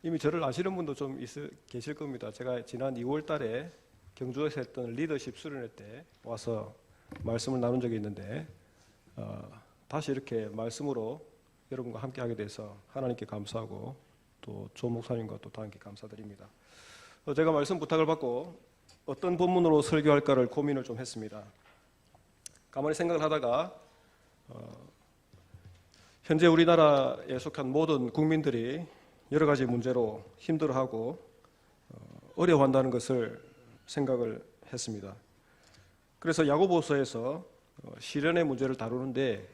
이미 저를 아시는 분도 좀 계실 겁니다. 제가 지난 2월 달에 경주에서 했던 리더십 수련회 때 와서 말씀을 나눈 적이 있는데 다시 이렇게 말씀으로 여러분과 함께 하게 돼서 하나님께 감사하고 또 조 목사님과 또 다 함께 감사드립니다. 제가 말씀 부탁을 받고 어떤 본문으로 설교할까를 고민을 좀 했습니다. 가만히 생각을 하다가 현재 우리나라에 속한 모든 국민들이 여러 가지 문제로 힘들어하고 어려워한다는 것을 생각을 했습니다. 그래서 야고보서에서 시련의 문제를 다루는데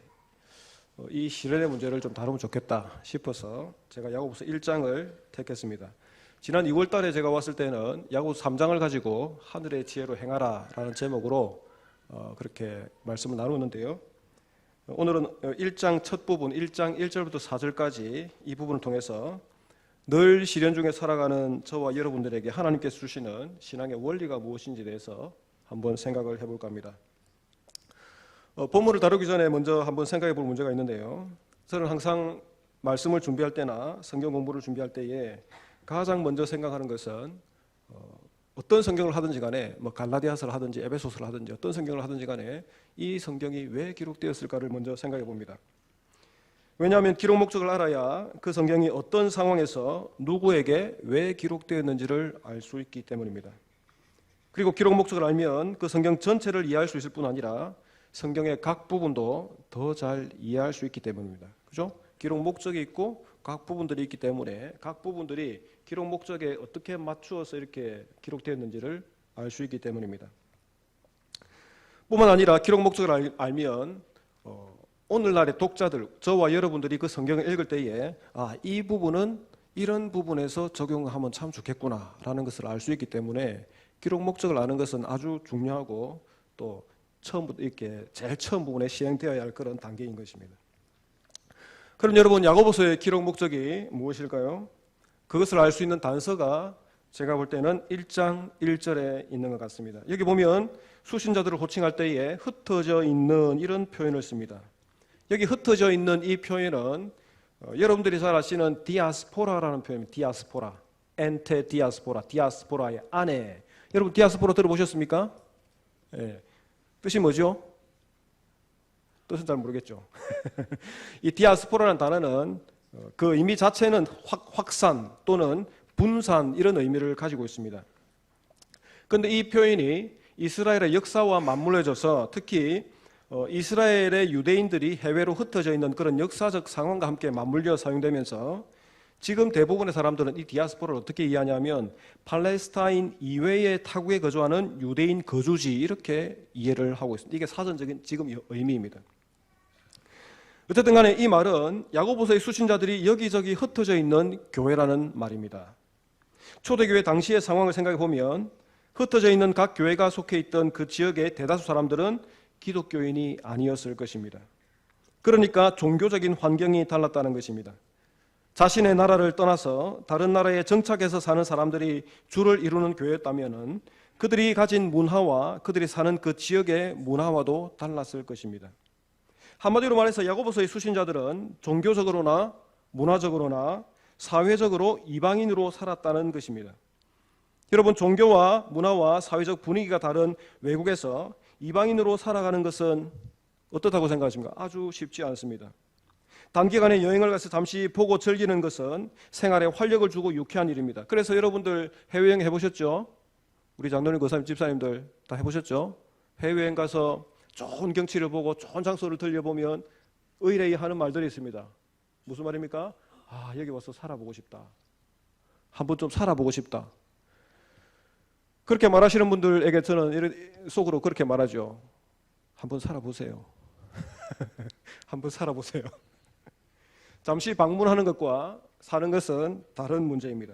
이 시련의 문제를 좀 다루면 좋겠다 싶어서 제가 야고보서 1장을 택했습니다. 지난 2월 달에 제가 왔을 때는 야고보서 3장을 가지고 하늘의 지혜로 행하라 라는 제목으로 그렇게 말씀을 나누는데요. 오늘은 1장 첫 부분 1장 1절부터 4절까지 이 부분을 통해서 늘 시련 중에 살아가는 저와 여러분들에게 하나님께서 주시는 신앙의 원리가 무엇인지에 대해서 한번 생각을 해볼까 합니다. 본문을 다루기 전에 먼저 한번 생각해 볼 문제가 있는데요. 저는 항상 말씀을 준비할 때나 성경 공부를 준비할 때에 가장 먼저 생각하는 것은 어떤 성경을 하든지 간에 갈라디아서를 하든지 에베소서를 하든지 어떤 성경을 하든지 간에 이 성경이 왜 기록되었을까를 먼저 생각해 봅니다. 왜냐하면 기록 목적을 알아야 그 성경이 어떤 상황에서 누구에게 왜 기록되었는지를 알 수 있기 때문입니다. 그리고 기록 목적을 알면 그 성경 전체를 이해할 수 있을 뿐 아니라 성경의 각 부분도 더 잘 이해할 수 있기 때문입니다. 그죠? 기록 목적이 있고 각 부분들이 있기 때문에 각 부분들이 기록 목적에 어떻게 맞추어서 이렇게 기록되었는지를 알 수 있기 때문입니다. 뿐만 아니라 기록 목적을 알면 오늘날의 독자들, 저와 여러분들이 그 성경을 읽을 때에 이 부분은 이런 부분에서 적용하면 참 좋겠구나 라는 것을 알 수 있기 때문에 기록 목적을 아는 것은 아주 중요하고 또 처음부터 이렇게 제일 처음 부분에 시행되어야 할 그런 단계인 것입니다. 그럼 여러분 야고보서의 기록 목적이 무엇일까요? 그것을 알 수 있는 단서가 제가 볼 때는 1장 1절에 있는 것 같습니다. 여기 보면 수신자들을 호칭할 때에 흩어져 있는 이런 표현을 씁니다. 여기 흩어져 있는 이 표현은 여러분들이 잘 아시는 디아스포라라는 표현입니다. 디아스포라, 엔테 디아스포라, 디아스포라의 안에. 여러분 디아스포라 들어보셨습니까? 네. 뜻이 뭐죠? 뜻은 잘 모르겠죠. 이 디아스포라라는 단어는 그 의미 자체는 확산 또는 분산 이런 의미를 가지고 있습니다. 그런데 이 표현이 이스라엘의 역사와 맞물려져서 특히 이스라엘의 유대인들이 해외로 흩어져 있는 그런 역사적 상황과 함께 맞물려 사용되면서 지금 대부분의 사람들은 이 디아스포라를 어떻게 이해하냐면 팔레스타인 이외의 타국에 거주하는 유대인 거주지 이렇게 이해를 하고 있습니다. 이게 사전적인 지금 의미입니다. 어쨌든 간에 이 말은 야고보서의 수신자들이 여기저기 흩어져 있는 교회라는 말입니다. 초대교회 당시의 상황을 생각해 보면 흩어져 있는 각 교회가 속해 있던 그 지역의 대다수 사람들은 기독교인이 아니었을 것입니다. 그러니까 종교적인 환경이 달랐다는 것입니다. 자신의 나라를 떠나서 다른 나라에 정착해서 사는 사람들이 주를 이루는 교회였다면 그들이 가진 문화와 그들이 사는 그 지역의 문화와도 달랐을 것입니다. 한마디로 말해서 야고보서의 수신자들은 종교적으로나 문화적으로나 사회적으로 이방인으로 살았다는 것입니다. 여러분 종교와 문화와 사회적 분위기가 다른 외국에서 이방인으로 살아가는 것은 어떻다고 생각하십니까? 아주 쉽지 않습니다. 단기간에 여행을 가서 잠시 보고 즐기는 것은 생활에 활력을 주고 유쾌한 일입니다. 그래서 여러분들 해외여행 해보셨죠? 우리 장로님, 고사님, 집사님들 다 해보셨죠? 해외여행 가서 좋은 경치를 보고 좋은 장소를 들려보면 의뢰이 하는 말들이 있습니다. 무슨 말입니까? 여기 와서 살아보고 싶다. 한번 좀 살아보고 싶다. 그렇게 말하시는 분들에게 저는 속으로 그렇게 말하죠. 한번 살아보세요. 한번 살아보세요. 잠시 방문하는 것과 사는 것은 다른 문제입니다.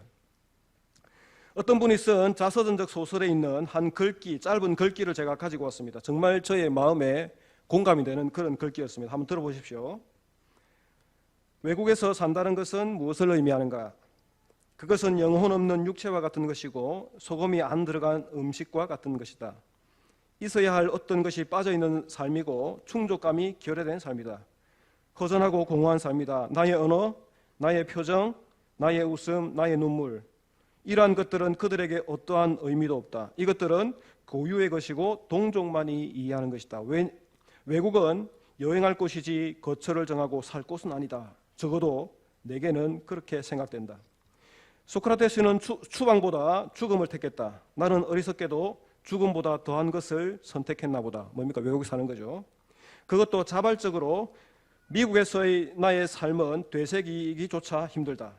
어떤 분이 쓴 자서전적 소설에 있는 한 글귀, 짧은 글귀를 제가 가지고 왔습니다. 정말 저의 마음에 공감이 되는 그런 글귀였습니다. 한번 들어보십시오. 외국에서 산다는 것은 무엇을 의미하는가? 그것은 영혼 없는 육체와 같은 것이고 소금이 안 들어간 음식과 같은 것이다. 있어야 할 어떤 것이 빠져있는 삶이고 충족감이 결여된 삶이다. 허전하고 공허한 삶이다. 나의 언어, 나의 표정, 나의 웃음, 나의 눈물, 이러한 것들은 그들에게 어떠한 의미도 없다. 이것들은 고유의 것이고 동족만이 이해하는 것이다. 외국은 여행할 곳이지 거처를 정하고 살 곳은 아니다. 적어도 내게는 그렇게 생각된다. 소크라테스는 추방보다 죽음을 택했다. 나는 어리석게도 죽음보다 더한 것을 선택했나 보다. 뭡니까? 외국에 사는 거죠. 그것도 자발적으로 미국에서의 나의 삶은 되새기기조차 힘들다.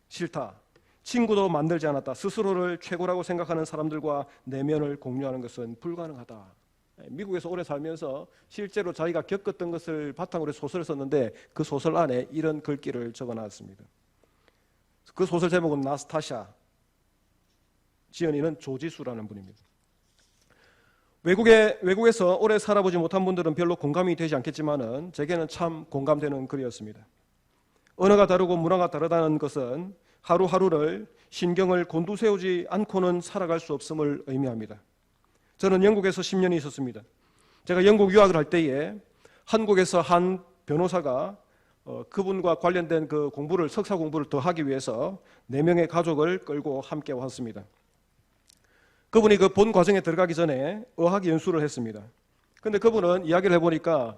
싫다. 친구도 만들지 않았다. 스스로를 최고라고 생각하는 사람들과 내면을 공유하는 것은 불가능하다. 미국에서 오래 살면서 실제로 자기가 겪었던 것을 바탕으로 소설을 썼는데 그 소설 안에 이런 글귀를 적어놨습니다. 그 소설 제목은 나스타샤, 지연이는 조지수라는 분입니다. 외국에서 오래 살아보지 못한 분들은 별로 공감이 되지 않겠지만은 제게는 참 공감되는 글이었습니다. 언어가 다르고 문화가 다르다는 것은 하루하루를 신경을 곤두세우지 않고는 살아갈 수 없음을 의미합니다. 저는 영국에서 10년이 있었습니다. 제가 영국 유학을 할 때에 한국에서 한 변호사가 그분과 관련된 그 공부를, 석사 공부를 더 하기 위해서 4명의 가족을 끌고 함께 왔습니다. 그분이 그 본 과정에 들어가기 전에 어학 연수를 했습니다. 근데 그분은 이야기를 해보니까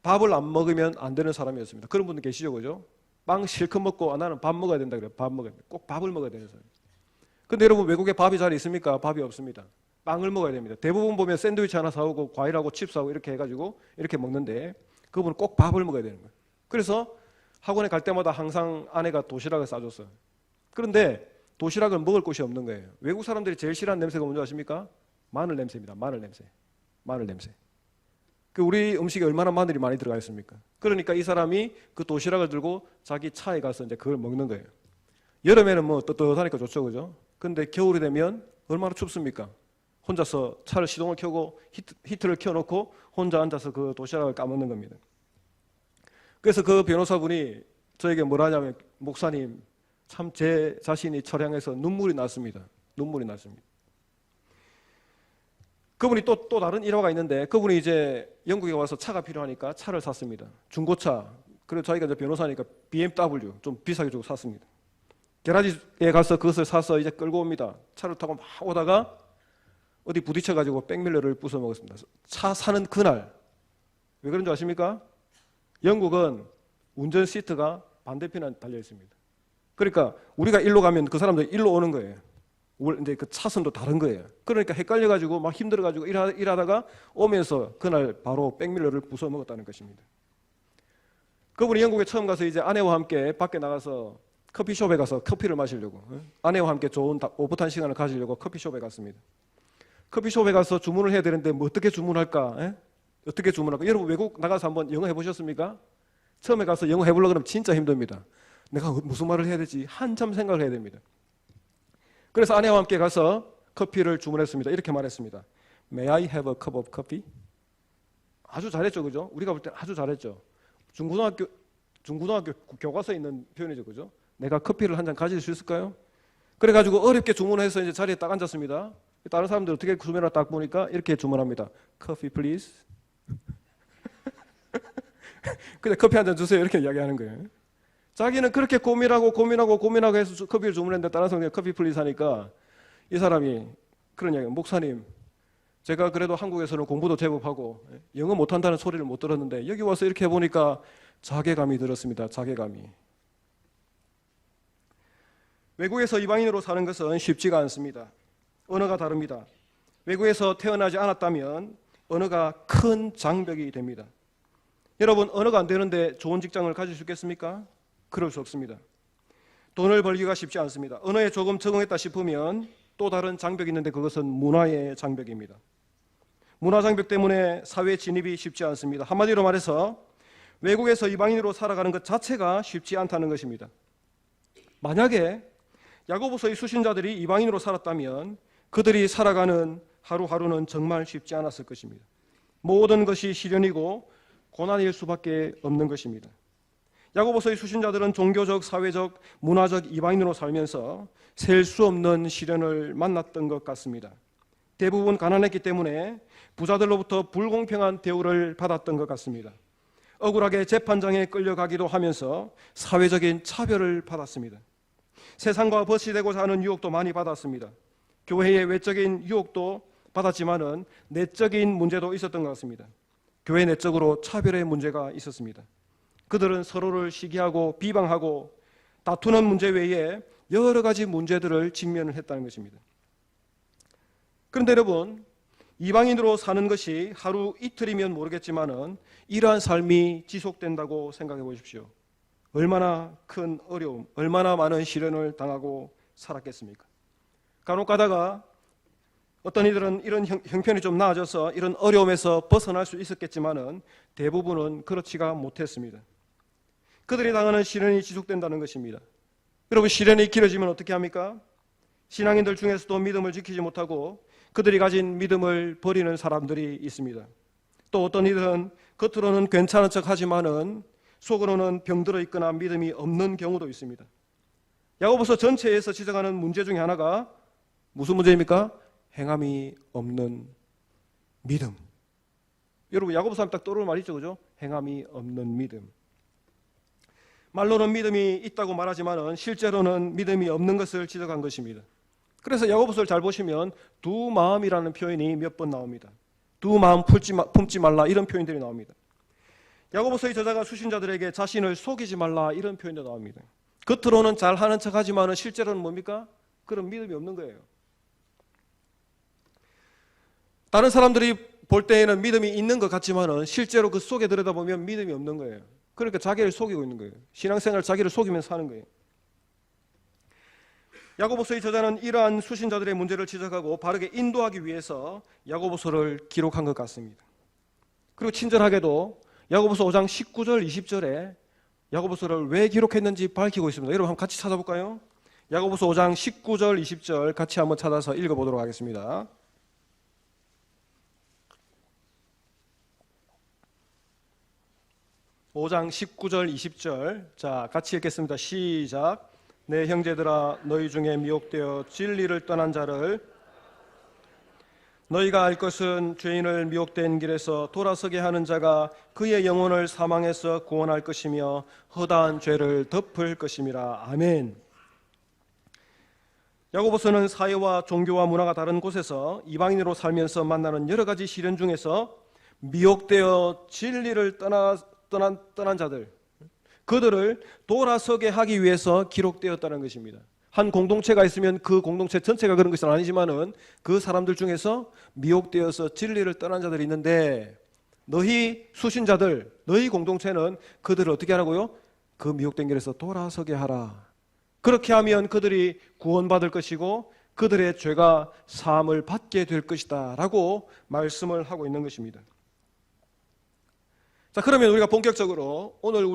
밥을 안 먹으면 안 되는 사람이었습니다. 그런 분들 계시죠, 그죠? 빵 실컷 먹고 나는 밥 먹어야 된다 그래요. 밥 먹어야 돼. 꼭 밥을 먹어야 되는 사람. 근데 여러분 외국에 밥이 잘 있습니까? 밥이 없습니다. 빵을 먹어야 됩니다. 대부분 보면 샌드위치 하나 사오고 과일하고 칩스하고 이렇게 해가지고 이렇게 먹는데 그분은 꼭 밥을 먹어야 되는 거예요. 그래서 학원에 갈 때마다 항상 아내가 도시락을 싸줬어요. 그런데 도시락을 먹을 곳이 없는 거예요. 외국 사람들이 제일 싫어하는 냄새가 뭔지 아십니까? 마늘 냄새입니다. 마늘 냄새. 마늘 냄새. 그 우리 음식에 얼마나 마늘이 많이 들어가 있습니까? 그러니까 이 사람이 그 도시락을 들고 자기 차에 가서 이제 그걸 먹는 거예요. 여름에는 뭐 떳떳하니까 좋죠, 그죠? 근데 겨울이 되면 얼마나 춥습니까? 혼자서 차를 시동을 켜고 히트를 켜놓고 혼자 앉아서 그 도시락을 까먹는 겁니다. 그래서 그 변호사분이 저에게 뭐라 하냐면, 목사님, 참 제 자신이 처량해서 눈물이 났습니다. 눈물이 났습니다. 그분이 또 다른 일화가 있는데, 그분이 이제 영국에 와서 차가 필요하니까 차를 샀습니다. 중고차. 그리고 자기가 이제 변호사니까 BMW 좀 비싸게 주고 샀습니다. 게라지에 가서 그것을 사서 이제 끌고 옵니다. 차를 타고 막 오다가 어디 부딪혀가지고 백밀러를 부숴 먹었습니다. 차 사는 그날. 왜 그런 줄 아십니까? 영국은 운전 시트가 반대편에 달려 있습니다. 그러니까 우리가 일로 가면 그 사람들 일로 오는 거예요. 이제 그 차선도 다른 거예요. 그러니까 헷갈려가지고 막 힘들어가지고 일하다가 오면서 그날 바로 백밀러를 부숴 먹었다는 것입니다. 그분이 영국에 처음 가서 이제 아내와 함께 밖에 나가서 커피숍에 가서 커피를 마시려고, 아내와 함께 좋은 오붓한 시간을 가지려고 커피숍에 갔습니다. 커피숍에 가서 주문을 해야 되는데 뭐 어떻게 주문할까? 어떻게 주문할까? 여러분 외국 나가서 한번 영어 해보셨습니까? 처음에 가서 영어 해보려고 그러면 진짜 힘듭니다. 내가 무슨 말을 해야 되지? 한참 생각을 해야 됩니다. 그래서 아내와 함께 가서 커피를 주문했습니다. 이렇게 말했습니다. May I have a cup of coffee? 아주 잘했죠, 그죠? 우리가 볼 때 아주 잘했죠. 중고등학교 교과서에 있는 표현이죠, 그죠? 내가 커피를 한 잔 가질 수 있을까요? 그래가지고 어렵게 주문해서 이제 자리에 딱 앉았습니다. 다른 사람들 어떻게 주문을 딱 보니까 이렇게 주문합니다. Coffee please. 근데 커피 한 잔 주세요. 이렇게 이야기하는 거예요. 자기는 그렇게 고민하고 해서 커피를 주문했는데 다른 사람이 커피 플리즈 하니까 이 사람이 그런 이야기예요. 목사님, 제가 그래도 한국에서는 공부도 제법 하고 영어 못한다는 소리를 못 들었는데 여기 와서 이렇게 해보니까 자괴감이 들었습니다. 자괴감이. 외국에서 이방인으로 사는 것은 쉽지가 않습니다. 언어가 다릅니다. 외국에서 태어나지 않았다면 언어가 큰 장벽이 됩니다. 여러분, 언어가 안 되는데 좋은 직장을 가질 수 있겠습니까? 그럴 수 없습니다. 돈을 벌기가 쉽지 않습니다. 언어에 조금 적응했다 싶으면 또 다른 장벽이 있는데 그것은 문화의 장벽입니다. 문화 장벽 때문에 사회 진입이 쉽지 않습니다. 한마디로 말해서 외국에서 이방인으로 살아가는 것 자체가 쉽지 않다는 것입니다. 만약에 야고보서의 수신자들이 이방인으로 살았다면 그들이 살아가는 하루하루는 정말 쉽지 않았을 것입니다. 모든 것이 시련이고 고난일 수밖에 없는 것입니다. 야고보서의 수신자들은 종교적, 사회적, 문화적 이방인으로 살면서 셀 수 없는 시련을 만났던 것 같습니다. 대부분 가난했기 때문에 부자들로부터 불공평한 대우를 받았던 것 같습니다. 억울하게 재판장에 끌려가기도 하면서 사회적인 차별을 받았습니다. 세상과 벗이되고자 하는 유혹도 많이 받았습니다. 교회의 외적인 유혹도 받았지만은 내적인 문제도 있었던 것 같습니다. 교회 내적으로 차별의 문제가 있었습니다. 그들은 서로를 시기하고 비방하고 다투는 문제 외에 여러 가지 문제들을 직면을 했다는 것입니다. 그런데 여러분, 이방인으로 사는 것이 하루 이틀이면 모르겠지만은 이러한 삶이 지속된다고 생각해 보십시오. 얼마나 큰 어려움, 얼마나 많은 시련을 당하고 살았겠습니까? 간혹 가다가 어떤 이들은 이런 형편이 좀 나아져서 이런 어려움에서 벗어날 수 있었겠지만은 대부분은 그렇지가 못했습니다. 그들이 당하는 시련이 지속된다는 것입니다. 여러분, 시련이 길어지면 어떻게 합니까? 신앙인들 중에서도 믿음을 지키지 못하고 그들이 가진 믿음을 버리는 사람들이 있습니다. 또 어떤 이들은 겉으로는 괜찮은 척 하지만은 속으로는 병들어 있거나 믿음이 없는 경우도 있습니다. 야고보서 전체에서 지적하는 문제 중에 하나가 무슨 문제입니까? 행함이 없는 믿음. 여러분, 야고보서 하면 딱 떠오르는 말이 있죠, 그죠? 행함이 없는 믿음. 말로는 믿음이 있다고 말하지만은 실제로는 믿음이 없는 것을 지적한 것입니다. 그래서 야고보서를 잘 보시면 두 마음이라는 표현이 몇 번 나옵니다. 두 마음 품지 말라, 이런 표현들이 나옵니다. 야고보서의 저자가 수신자들에게 자신을 속이지 말라, 이런 표현도 나옵니다. 겉으로는 잘하는 척하지만은 실제로는 뭡니까? 그런 믿음이 없는 거예요. 다른 사람들이 볼 때에는 믿음이 있는 것 같지만은 실제로 그 속에 들여다보면 믿음이 없는 거예요. 그러니까 자기를 속이고 있는 거예요. 신앙생활 자기를 속이면서 사는 거예요. 야고보서의 저자는 이러한 수신자들의 문제를 지적하고 바르게 인도하기 위해서 야고보서를 기록한 것 같습니다. 그리고 친절하게도 야고보서 5장 19절 20절에 야고보서를 왜 기록했는지 밝히고 있습니다. 여러분 한번 같이 찾아볼까요? 야고보서 5장 19절 20절 같이 한번 찾아서 읽어보도록 하겠습니다. (5장 19절 20절) 자, 같이 읽겠습니다. 시작. 내 형제들아, 너희 중에 미혹되어 진리를 떠난 자를 너희가 알 것은 죄인을 미혹된 길에서 돌아서게 하는 자가 그의 영혼을 사망에서 구원할 것이며 허다한 죄를 덮을 것임이라. 아멘. 야고보서는 사회와 종교와 문화가 다른 곳에서 이방인으로 살면서 만나는 여러 가지 시련 중에서 미혹되어 진리를 떠난 자들, 그들을 돌아서게 하기 위해서 기록되었다는 것입니다. 한 공동체가 있으면 그 공동체 전체가 그런 것은 아니지만은 그 사람들 중에서 미혹되어서 진리를 떠난 자들이 있는데, 너희 수신자들, 너희 공동체는 그들을 어떻게 하라고요? 그 미혹된 길에서 돌아서게 하라. 그렇게 하면 그들이 구원받을 것이고 그들의 죄가 사함을 받게 될 것이다 라고 말씀을 하고 있는 것입니다. 자, 그러면 우리가 본격적으로 오늘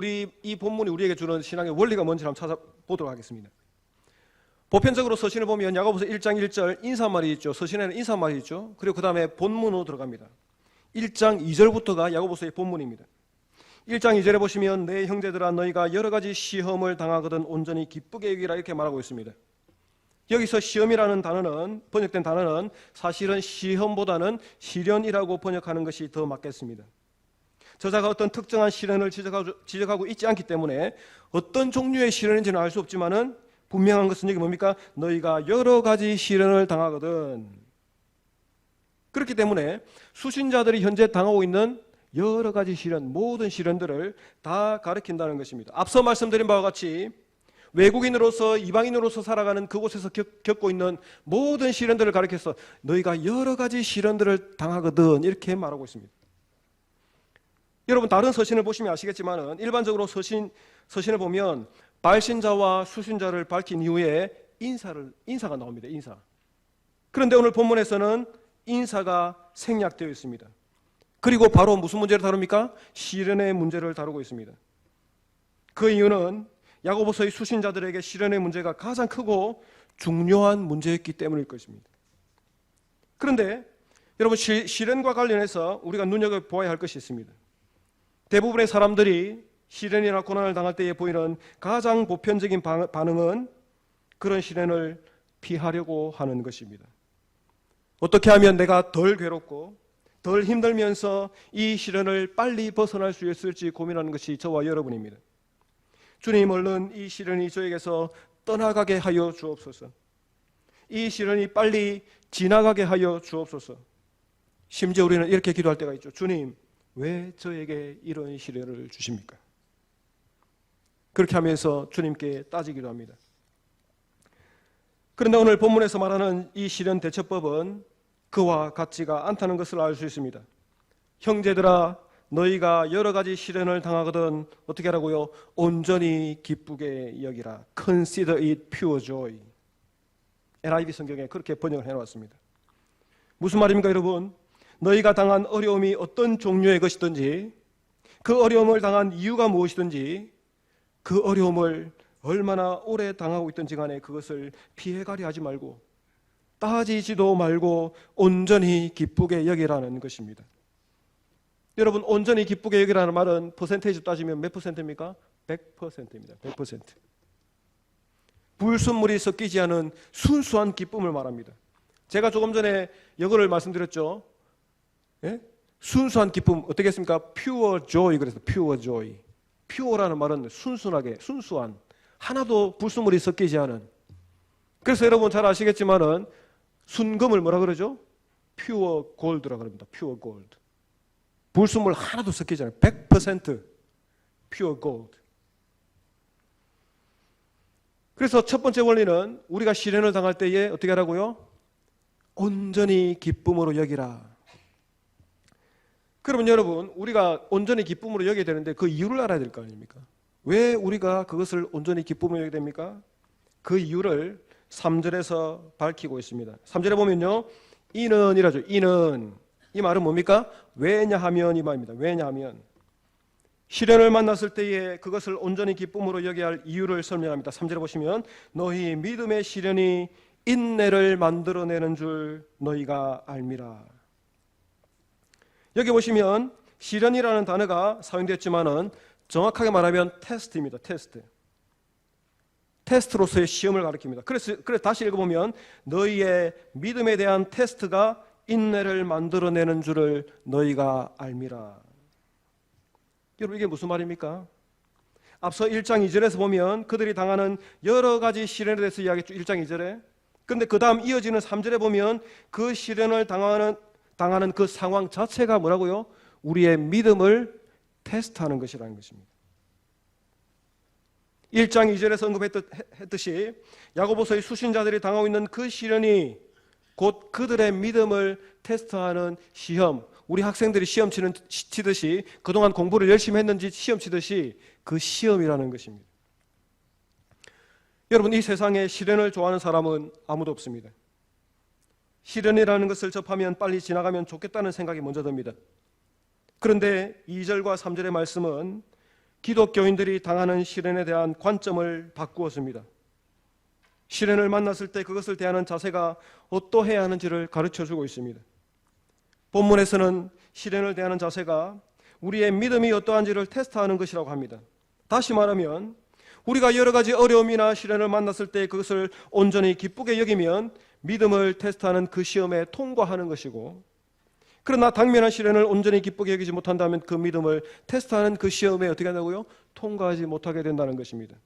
이 본문이 우리에게 주는 신앙의 원리가 뭔지 한번 찾아보도록 하겠습니다. 보편적으로 서신을 보면 야고보서 1장 1절 인사말이 있죠. 서신에는 인사말이 있죠. 그리고 그 다음에 본문으로 들어갑니다. 1장 2절부터가 야고보서의 본문입니다. 1장 2절에 보시면 내 형제들아, 너희가 여러 가지 시험을 당하거든 온전히 기쁘게 여기라, 이렇게 말하고 있습니다. 여기서 시험이라는 단어는, 번역된 단어는 사실은 시험보다는 시련이라고 번역하는 것이 더 맞겠습니다. 저자가 어떤 특정한 시련을 지적하고 있지 않기 때문에 어떤 종류의 시련인지는 알 수 없지만은 분명한 것은 여기 뭡니까? 너희가 여러 가지 시련을 당하거든. 그렇기 때문에 수신자들이 현재 당하고 있는 여러 가지 시련, 모든 시련들을 다 가리킨다는 것입니다. 앞서 말씀드린 바와 같이 외국인으로서, 이방인으로서 살아가는 그곳에서 겪고 있는 모든 시련들을 가리켜서 너희가 여러 가지 시련들을 당하거든, 이렇게 말하고 있습니다. 여러분, 다른 서신을 보시면 아시겠지만 일반적으로 서신을 보면 발신자와 수신자를 밝힌 이후에 인사가 나옵니다. 인사. 그런데 오늘 본문에서는 인사가 생략되어 있습니다. 그리고 바로 무슨 문제를 다룹니까? 시련의 문제를 다루고 있습니다. 그 이유는 야고보서의 수신자들에게 시련의 문제가 가장 크고 중요한 문제였기 때문일 것입니다. 그런데 여러분, 시련과 관련해서 우리가 눈여겨보아야 할 것이 있습니다. 대부분의 사람들이 시련이나 고난을 당할 때에 보이는 가장 보편적인 반응은 그런 시련을 피하려고 하는 것입니다. 어떻게 하면 내가 덜 괴롭고 덜 힘들면서 이 시련을 빨리 벗어날 수 있을지 고민하는 것이 저와 여러분입니다. 주님, 얼른 이 시련이 저에게서 떠나가게 하여 주옵소서. 이 시련이 빨리 지나가게 하여 주옵소서. 심지어 우리는 이렇게 기도할 때가 있죠. 주님, 왜 저에게 이런 시련을 주십니까? 그렇게 하면서 주님께 따지기도 합니다. 그런데 오늘 본문에서 말하는 이 시련 대처법은 그와 같지가 않다는 것을 알 수 있습니다. 형제들아, 너희가 여러 가지 시련을 당하거든 어떻게 하라고요? 온전히 기쁘게 여기라. Consider it pure joy. NIV 성경에 그렇게 번역을 해놓았습니다. 무슨 말입니까, 여러분? 너희가 당한 어려움이 어떤 종류의 것이든지, 그 어려움을 당한 이유가 무엇이든지, 그 어려움을 얼마나 오래 당하고 있든지 간에 그것을 피해가려 하지 말고, 따지지도 말고 온전히 기쁘게 여기라는 것입니다. 여러분, 온전히 기쁘게 여기라는 말은 퍼센테이지 따지면 몇 퍼센트입니까? 100%입니다. 100%. 불순물이 섞이지 않은 순수한 기쁨을 말합니다. 제가 조금 전에 영어를 말씀드렸죠. 예? 순수한 기쁨 어떻게 했습니까? Pure joy 그래서 pure joy. pure라는 말은 순순하게, 순수한, 하나도 불순물이 섞이지 않은. 그래서 여러분 잘 아시겠지만은 순금을 뭐라 그러죠? pure gold라고 합니다. pure gold. 불순물 하나도 섞이지 않아요. 100% pure gold. 그래서 첫 번째 원리는 우리가 시련을 당할 때에 어떻게 하라고요? 온전히 기쁨으로 여기라. 그러면 여러분, 우리가 온전히 기쁨으로 여겨야 되는데 그 이유를 알아야 될 거 아닙니까? 왜 우리가 그것을 온전히 기쁨으로 여겨야 됩니까? 그 이유를 3절에서 밝히고 있습니다. 3절에 보면요, 이는이라죠. 이는, 이 말은 뭡니까? 왜냐하면 이 말입니다. 왜냐하면 시련을 만났을 때에 그것을 온전히 기쁨으로 여겨야 할 이유를 설명합니다. 3절에 보시면 너희 믿음의 시련이 인내를 만들어내는 줄 너희가 알미라. 여기 보시면 시련이라는 단어가 사용됐지만은 정확하게 말하면 테스트입니다. 테스트. 테스트로서의 시험을 가리킵니다. 그래서 다시 읽어보면 너희의 믿음에 대한 테스트가 인내를 만들어내는 줄을 너희가 알미라. 여러분, 이게 무슨 말입니까? 앞서 1장 2절에서 보면 그들이 당하는 여러 가지 시련에 대해서 이야기했죠. 1장 2절에. 그런데 그 다음 이어지는 3절에 보면 그 시련을 당하는 그 상황 자체가 뭐라고요? 우리의 믿음을 테스트하는 것이라는 것입니다. 1장 2절에서 언급했듯이 야고보서의 수신자들이 당하고 있는 그 시련이 곧 그들의 믿음을 테스트하는 시험, 우리 학생들이 시험 치듯이 그동안 공부를 열심히 했는지 시험 치듯이 그 시험이라는 것입니다. 여러분, 이 세상에 시련을 좋아하는 사람은 아무도 없습니다. 시련이라는 것을 접하면 빨리 지나가면 좋겠다는 생각이 먼저 듭니다. 그런데 2절과 3절의 말씀은 기독교인들이 당하는 시련에 대한 관점을 바꾸었습니다. 시련을 만났을 때 그것을 대하는 자세가 어떠해야 하는지를 가르쳐주고 있습니다. 본문에서는 시련을 대하는 자세가 우리의 믿음이 어떠한지를 테스트하는 것이라고 합니다. 다시 말하면 우리가 여러 가지 어려움이나 시련을 만났을 때 그것을 온전히 기쁘게 여기면 믿음을 테스트하는 그 시험에 통과하는 것이고, 그러나 당면한 시련을 온전히 기쁘게 여기지 못한다면 그 믿음을 테스트하는 그 시험에 어떻게 한다고요? 통과하지 못하게 된다는 것입니다.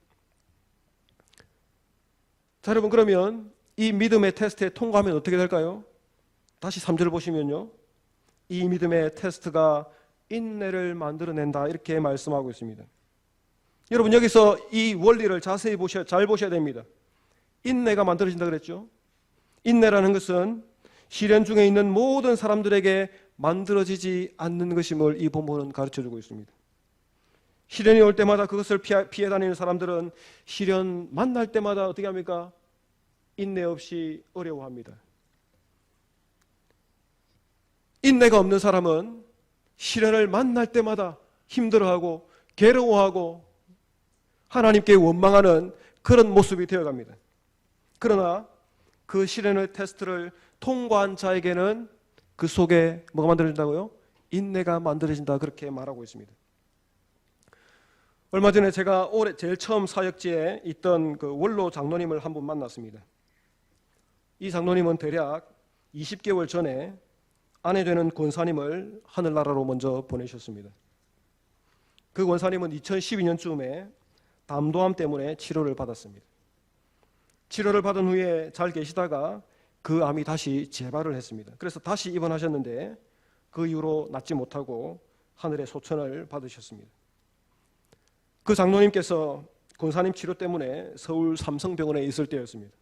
자, 여러분, 그러면 이 믿음의 테스트에 통과하면 어떻게 될까요? 다시 3절을 보시면요, 이 믿음의 테스트가 인내를 만들어낸다 이렇게 말씀하고 있습니다. 여러분, 여기서 이 원리를 자세히 잘 보셔야 됩니다. 인내가 만들어진다 그랬죠? 인내라는 것은 시련 중에 있는 모든 사람들에게 만들어지지 않는 것임을 이 본문은 가르쳐주고 있습니다. 시련이 올 때마다 그것을 피해 다니는 사람들은 시련 만날 때마다 어떻게 합니까? 인내 없이 어려워합니다. 인내가 없는 사람은 시련을 만날 때마다 힘들어하고 괴로워하고 하나님께 원망하는 그런 모습이 되어갑니다. 그러나 그 시련의 테스트를 통과한 자에게는 그 속에 뭐가 만들어진다고요? 인내가 만들어진다, 그렇게 말하고 있습니다. 얼마 전에 제가 올해 제일 처음 사역지에 있던 그 원로 장로님을 한 분 만났습니다. 이 장로님은 대략 20개월 전에 아내 되는 권사님을 하늘나라로 먼저 보내셨습니다. 그 권사님은 2012년쯤에 담도암 때문에 치료를 받았습니다. 치료를 받은 후에 잘 계시다가 그 암이 다시 재발을 했습니다. 그래서 다시 입원하셨는데 그 이후로 낫지 못하고 하늘의 소천을 받으셨습니다. 그 장로님께서 권사님 치료 때문에 서울 삼성병원에 있을 때였습니다.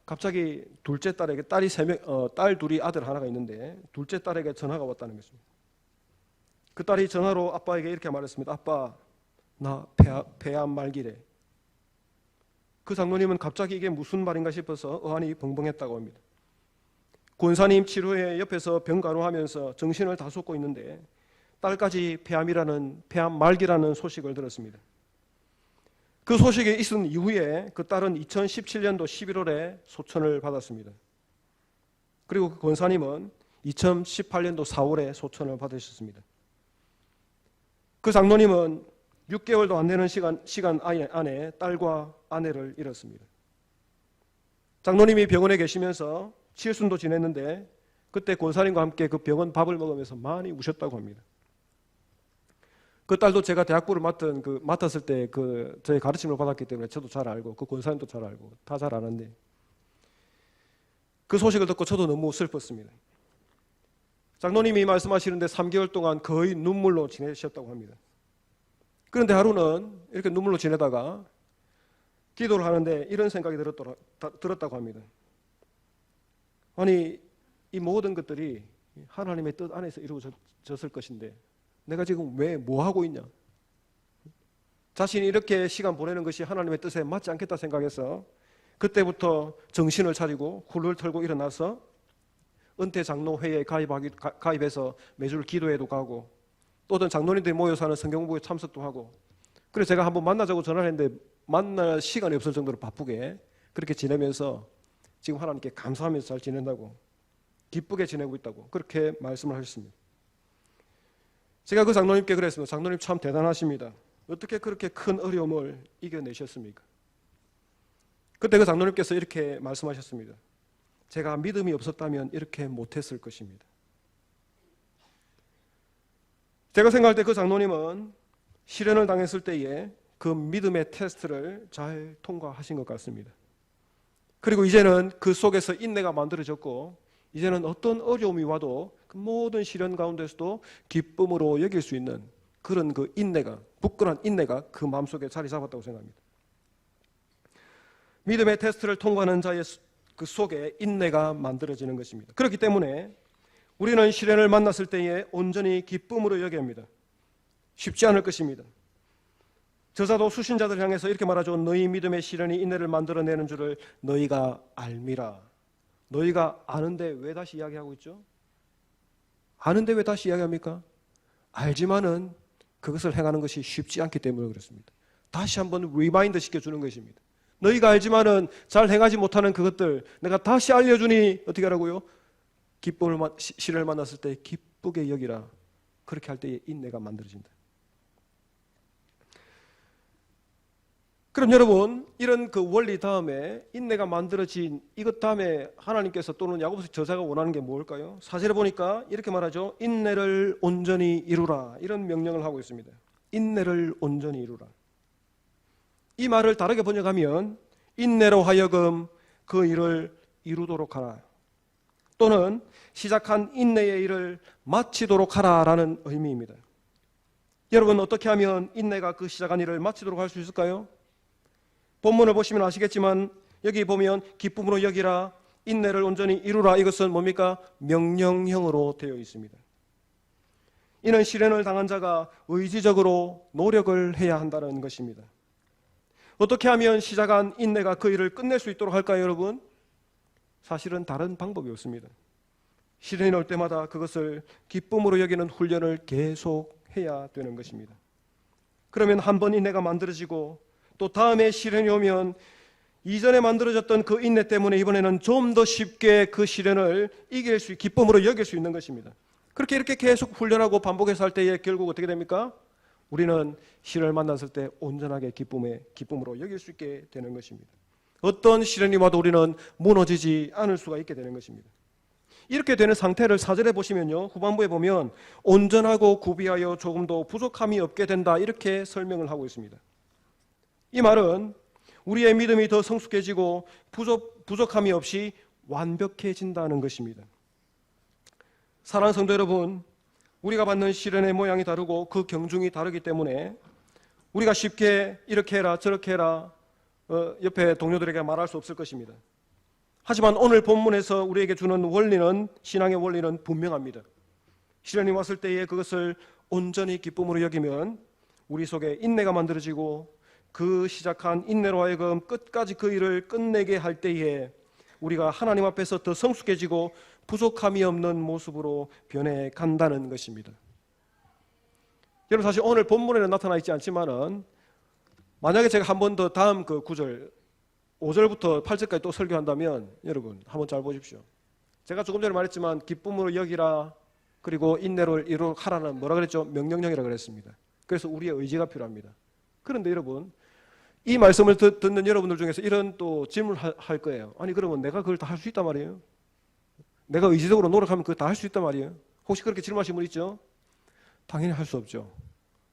갑자기 둘째 딸에게 딸 둘이 아들 하나가 있는데 둘째 딸에게 전화가 왔다는 것입니다. 그 딸이 전화로 아빠에게 이렇게 말했습니다. 아빠, 나 폐암 말기래. 그 장로님은 갑자기 이게 무슨 말인가 싶어서 어안이 벙벙했다고 합니다. 권사님 치료에 옆에서 병간호하면서 정신을 다 쏟고 있는데 딸까지 폐암 말기라는 소식을 들었습니다. 그 소식이 있은 이후에 그 딸은 2017년도 11월에 소천을 받았습니다. 그리고 그 권사님은 2018년도 4월에 소천을 받으셨습니다. 그 장로님은 6개월도 안 되는 시간 안에 딸과 아내를 잃었습니다. 장로님이 병원에 계시면서 칠순도 지냈는데 그때 권사님과 함께 그 병원 밥을 먹으면서 많이 우셨다고 합니다. 그 딸도 제가 대학부를 맡았을 때 저의 가르침을 받았기 때문에 저도 잘 알고 그 권사님도 잘 알고 다 잘 아는데 그 소식을 듣고 저도 너무 슬펐습니다. 장로님이 말씀하시는데 3개월 동안 거의 눈물로 지내셨다고 합니다. 그런데 하루는 이렇게 눈물로 지내다가 기도를 하는데 이런 생각이 들었다고 합니다. 아니, 이 모든 것들이 하나님의 뜻 안에서 이루어졌을 것인데 내가 지금 왜 뭐 하고 있냐? 자신이 이렇게 시간 보내는 것이 하나님의 뜻에 맞지 않겠다 생각해서 그때부터 정신을 차리고 훌훌 털고 일어나서 은퇴 장로회에 가입해서 매주 기도회도 가고 또 어떤 장로님들이 모여서 하는 성경공부에 참석도 하고 그래서 제가 한번 만나자고 전화를 했는데 만날 시간이 없을 정도로 바쁘게 그렇게 지내면서 지금 하나님께 감사하면서 잘 지낸다고 기쁘게 지내고 있다고 그렇게 말씀을 하셨습니다. 제가 그 장로님께 그랬습니다. 장로님 참 대단하십니다. 어떻게 그렇게 큰 어려움을 이겨내셨습니까? 그때 그 장로님께서 이렇게 말씀하셨습니다. 제가 믿음이 없었다면 이렇게 못했을 것입니다. 제가 생각할 때 그 장로님은 시련을 당했을 때에 그 믿음의 테스트를 잘 통과하신 것 같습니다. 그리고 이제는 그 속에서 인내가 만들어졌고 이제는 어떤 어려움이 와도 그 모든 시련 가운데서도 기쁨으로 여길 수 있는 그런 그 인내가 굳건한 인내가 그 마음속에 자리 잡았다고 생각합니다. 믿음의 테스트를 통과하는 자의 그 속에 인내가 만들어지는 것입니다. 그렇기 때문에 우리는 시련을 만났을 때에 온전히 기쁨으로 여겨야 합니다. 쉽지 않을 것입니다. 저자도 수신자들 향해서 이렇게 말하죠. 너희 믿음의 시련이 인내를 만들어내는 줄을 너희가 알미라. 너희가 아는데 왜 다시 이야기하고 있죠? 아는데 왜 다시 이야기합니까? 알지만은 그것을 행하는 것이 쉽지 않기 때문에 그렇습니다. 다시 한번 리마인드 시켜주는 것입니다. 너희가 알지만은 잘 행하지 못하는 그것들 내가 다시 알려주니 어떻게 하라고요? 시련을 만났을 때 기쁘게 여기라. 그렇게 할 때에 인내가 만들어진다. 그럼 여러분 이런 그 원리 다음에 인내가 만들어진 이것 다음에 하나님께서 또는 야고보서 저자가 원하는 게 뭘까요? 사절에 보니까 이렇게 말하죠. 인내를 온전히 이루라. 이런 명령을 하고 있습니다. 인내를 온전히 이루라. 이 말을 다르게 번역하면 인내로 하여금 그 일을 이루도록 하라. 또는 시작한 인내의 일을 마치도록 하라라는 의미입니다. 여러분 어떻게 하면 인내가 그 시작한 일을 마치도록 할 수 있을까요? 본문을 보시면 아시겠지만 여기 보면 기쁨으로 여기라, 인내를 온전히 이루라. 이것은 뭡니까? 명령형으로 되어 있습니다. 이는 시련을 당한 자가 의지적으로 노력을 해야 한다는 것입니다. 어떻게 하면 시작한 인내가 그 일을 끝낼 수 있도록 할까요, 여러분? 사실은 다른 방법이 없습니다. 시련이 올 때마다 그것을 기쁨으로 여기는 훈련을 계속 해야 되는 것입니다. 그러면 한 번 인내가 만들어지고 또 다음에 시련이 오면 이전에 만들어졌던 그 인내 때문에 이번에는 좀 더 쉽게 그 시련을 이길 수, 기쁨으로 여길 수 있는 것입니다. 그렇게 이렇게 계속 훈련하고 반복해서 할 때에 결국 어떻게 됩니까? 우리는 시련을 만났을 때 온전하게 기쁨으로 여길 수 있게 되는 것입니다. 어떤 시련이 와도 우리는 무너지지 않을 수가 있게 되는 것입니다. 이렇게 되는 상태를 4절에 보시면요, 후반부에 보면 온전하고 구비하여 조금도 부족함이 없게 된다, 이렇게 설명을 하고 있습니다. 이 말은 우리의 믿음이 더 성숙해지고 부족함이 없이 완벽해진다는 것입니다. 사랑하는 성도 여러분, 우리가 받는 시련의 모양이 다르고 그 경중이 다르기 때문에 우리가 쉽게 이렇게 해라 저렇게 해라 옆에 동료들에게 말할 수 없을 것입니다. 하지만 오늘 본문에서 우리에게 주는 원리는, 신앙의 원리는 분명합니다. 시련이 왔을 때에 그것을 온전히 기쁨으로 여기면 우리 속에 인내가 만들어지고 그 시작한 인내로 하여금 끝까지 그 일을 끝내게 할 때에 우리가 하나님 앞에서 더 성숙해지고 부족함이 없는 모습으로 변해간다는 것입니다. 여러분, 사실 오늘 본문에는 나타나 있지 않지만은 만약에 제가 한 번 더 다음 그 9절 5절부터 8절까지 또 설교한다면 여러분 한번 잘 보십시오. 제가 조금 전에 말했지만 기쁨으로 여기라, 그리고 인내를 이루도록 하라는 뭐라 그랬죠? 명령형이라 그랬습니다. 그래서 우리의 의지가 필요합니다. 그런데 여러분, 이 말씀을 듣는 여러분들 중에서 이런 또 질문을 할 거예요. 아니 그러면 내가 그걸 다 할 수 있단 말이에요? 내가 의지적으로 노력하면 그걸 다 할 수 있단 말이에요? 혹시 그렇게 질문하신 분 있죠? 당연히 할 수 없죠.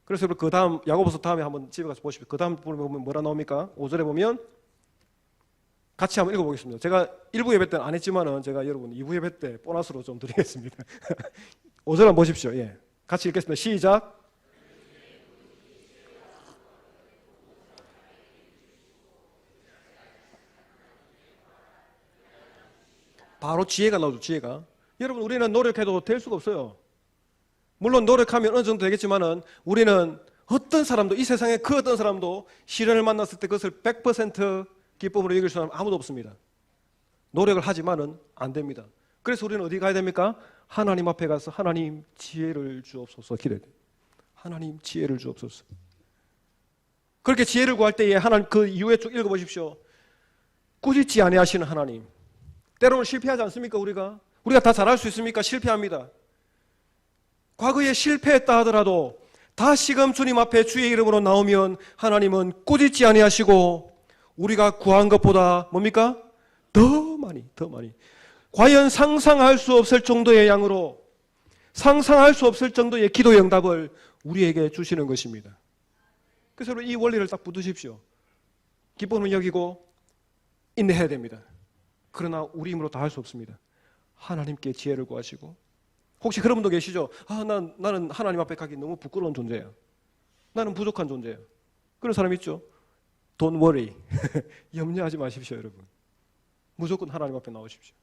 그래서 그 다음 야고보서 다음에 한번 집에 가서 보십시오. 그 다음 부분에 보면 뭐라 나옵니까? 5절에 보면 같이 한번 읽어보겠습니다. 제가 1부 예배 때는 안 했지만은 제가 여러분 2부 예배 때 보너스로 좀 드리겠습니다. 5절 한번 보십시오. 예, 같이 읽겠습니다. 시작. 바로 지혜가 나오죠. 지혜가. 여러분, 우리는 노력해도 될 수가 없어요. 물론 노력하면 어느 정도 되겠지만은 우리는 어떤 사람도, 이 세상에 그 어떤 사람도 시련을 만났을 때 그것을 100% 기쁨으로 여길 사람 아무도 없습니다. 노력을 하지만은 안 됩니다. 그래서 우리는 어디 가야 됩니까? 하나님 앞에 가서 하나님 지혜를 주옵소서 기도해야 돼요. 하나님 지혜를 주옵소서. 그렇게 지혜를 구할 때에 하나님, 그 이후에 쭉 읽어보십시오. 꾸짖지 아니하시는 하나님. 때로는 실패하지 않습니까? 우리가 다 잘할 수 있습니까? 실패합니다. 과거에 실패했다 하더라도 다시금 주님 앞에 주의 이름으로 나오면 하나님은 꾸짖지 아니하시고 우리가 구한 것보다 뭡니까? 더 많이 과연 상상할 수 없을 정도의 양으로, 상상할 수 없을 정도의 기도의 응답을 우리에게 주시는 것입니다. 그래서 이 원리를 딱 붙드십시오. 기쁨을 여기고 인내해야 됩니다. 그러나 우리 힘으로 다 할 수 없습니다. 하나님께 지혜를 구하시고. 혹시 그런 분도 계시죠? 나는 하나님 앞에 가기 너무 부끄러운 존재야. 나는 부족한 존재야. 그런 사람 있죠? Don't worry. 염려하지 마십시오, 여러분. 무조건 하나님 앞에 나오십시오.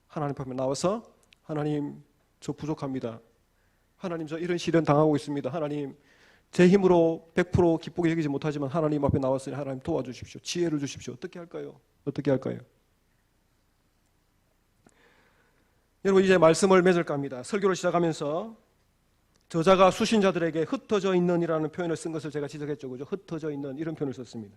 하나님 앞에 나와서 하나님, 저 부족합니다. 하나님, 저 이런 시련 당하고 있습니다. 하나님, 제 힘으로 100% 기쁘게 여기지 못하지만 하나님 앞에 나왔으니 하나님 도와주십시오. 지혜를 주십시오. 어떻게 할까요? 여러분, 이제 말씀을 맺을까 합니다. 설교를 시작하면서 저자가 수신자들에게 흩어져 있는이라는 표현을 쓴 것을 제가 지적했죠. 그죠? 흩어져 있는, 이런 표현을 썼습니다.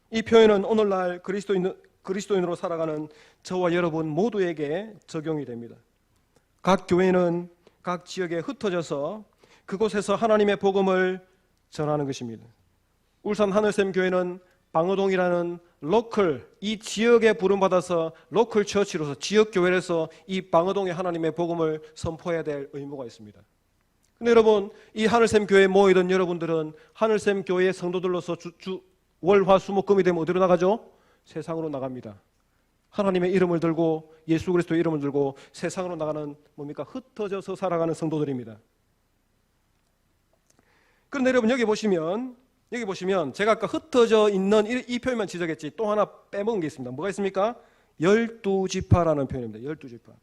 이 표현은 오늘날 그리스도인으로 살아가는 저와 여러분 모두에게 적용이 됩니다. 각 교회는 각 지역에 흩어져서 그곳에서 하나님의 복음을 전하는 것입니다. 울산 하늘샘 교회는 방어동이라는 로컬, 이 지역에 부름받아서 로컬 처치로서, 지역 교회에서 이 방어동의 하나님의 복음을 선포해야 될 의무가 있습니다. 근데 여러분, 이 하늘샘 교회에 모이던 여러분들은 하늘샘 교회의 성도들로서 월화수목금이 되면 어디로 나가죠? 세상으로 나갑니다. 하나님의 이름을 들고, 예수 그리스도의 이름을 들고 세상으로 나가는 뭡니까? 흩어져서 살아가는 성도들입니다. 그런데 여러분, 여기 보시면 제가 아까 흩어져 있는 이 표현만 지적했지 또 하나 빼먹은 게 있습니다. 뭐가 있습니까? 12지파라는 표현입니다. 12지파.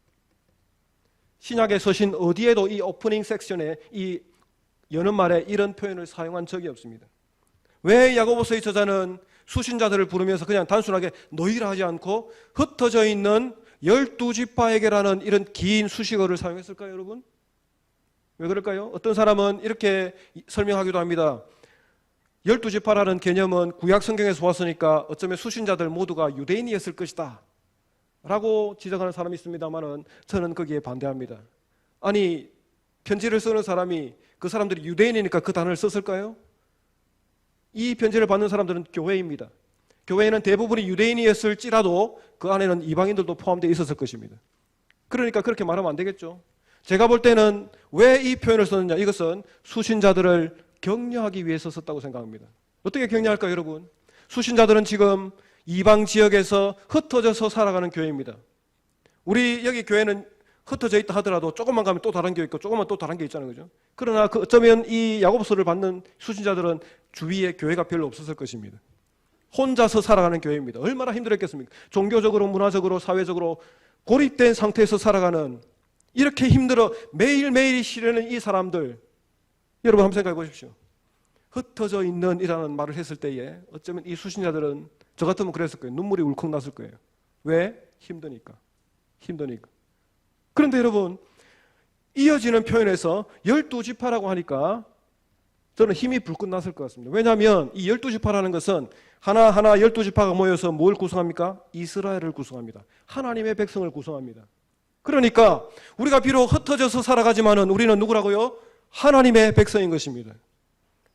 신약의 서신 어디에도 이 오프닝 섹션에, 이 여는 말에 이런 표현을 사용한 적이 없습니다. 왜 야고보서의 저자는 수신자들을 부르면서 그냥 단순하게 너희라 하지 않고 흩어져 있는 12지파에게라는 이런 긴 수식어를 사용했을까요, 여러분? 왜 그럴까요? 어떤 사람은 이렇게 설명하기도 합니다. 12지파라는 개념은 구약 성경에서 왔으니까 어쩌면 수신자들 모두가 유대인이었을 것이다 라고 지적하는 사람이 있습니다만은 저는 거기에 반대합니다. 아니, 편지를 쓰는 사람이 그 사람들이 유대인이니까 그 단어를 썼을까요? 이 편지를 받는 사람들은 교회입니다. 교회에는 대부분이 유대인이었을지라도 그 안에는 이방인들도 포함되어 있었을 것입니다. 그러니까 그렇게 말하면 안 되겠죠. 제가 볼 때는 왜 이 표현을 썼느냐, 이것은 수신자들을 격려하기 위해서 썼다고 생각합니다. 어떻게 격려할까요, 여러분? 수신자들은 지금 이방 지역에서 흩어져서 살아가는 교회입니다. 우리 여기 교회는 흩어져 있다 하더라도 조금만 가면 또 다른 교회 있고 조금만 또 다른 게 있잖아요, 그죠? 그러나 어쩌면 이 야고보서를 받는 수신자들은 주위에 교회가 별로 없었을 것입니다. 혼자서 살아가는 교회입니다. 얼마나 힘들었겠습니까? 종교적으로, 문화적으로, 사회적으로 고립된 상태에서 살아가는, 이렇게 힘들어 매일매일 시련은 이 사람들, 여러분 한번 생각해 보십시오. 흩어져 있는 이라는 말을 했을 때에 어쩌면 이 수신자들은 저 같으면 그랬을 거예요. 눈물이 울컥 났을 거예요. 왜? 힘드니까. 그런데 여러분, 이어지는 표현에서 12지파라고 하니까 저는 힘이 불끈 났을 것 같습니다. 왜냐하면 이 12지파라는 것은 하나하나 12지파가 모여서 뭘 구성합니까? 이스라엘을 구성합니다. 하나님의 백성을 구성합니다. 그러니까 우리가 비록 흩어져서 살아가지만은 우리는 누구라고요? 하나님의 백성인 것입니다.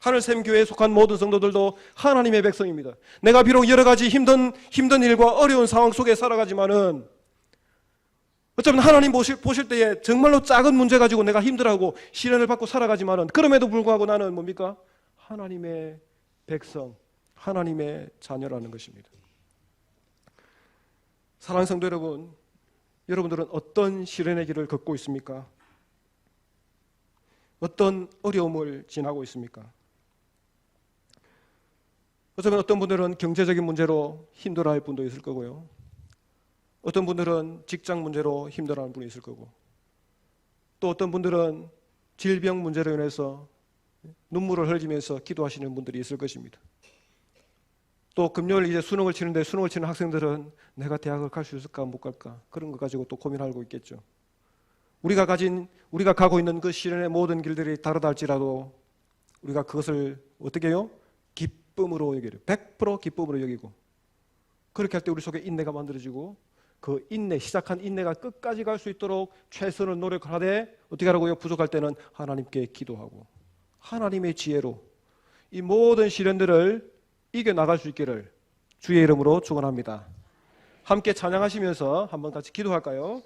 하늘샘 교회에 속한 모든 성도들도 하나님의 백성입니다. 내가 비록 여러 가지 힘든 일과 어려운 상황 속에 살아가지만은 어쩌면 하나님 보실 때에 정말로 작은 문제 가지고 내가 힘들어하고 시련을 받고 살아가지만은 그럼에도 불구하고 나는 뭡니까? 하나님의 백성, 하나님의 자녀라는 것입니다. 사랑하는 성도 여러분, 여러분들은 어떤 시련의 길을 걷고 있습니까? 어떤 어려움을 지나고 있습니까? 어쩌면 어떤 분들은 경제적인 문제로 힘들어할 분도 있을 거고요. 어떤 분들은 직장 문제로 힘들어하는 분이 있을 거고, 또 어떤 분들은 질병 문제로 인해서 눈물을 흘리면서 기도하시는 분들이 있을 것입니다. 또 금요일 이제 수능을 치는데 수능을 치는 학생들은 내가 대학을 갈 수 있을까 못 갈까 그런 거 가지고 또 고민하고 있겠죠. 우리가 가고 있는 그 시련의 모든 길들이 다르다 할지라도 우리가 그것을 어떻게 해요? 기쁨으로 여기려. 100% 기쁨으로 여기고, 그렇게 할 때 우리 속에 인내가 만들어지고 그 인내, 시작한 인내가 끝까지 갈 수 있도록 최선을 노력하되 어떻게 하라고요? 부족할 때는 하나님께 기도하고 하나님의 지혜로 이 모든 시련들을 이겨나갈 수 있기를 주의 이름으로 축원합니다. 함께 찬양하시면서 한번 같이 기도할까요?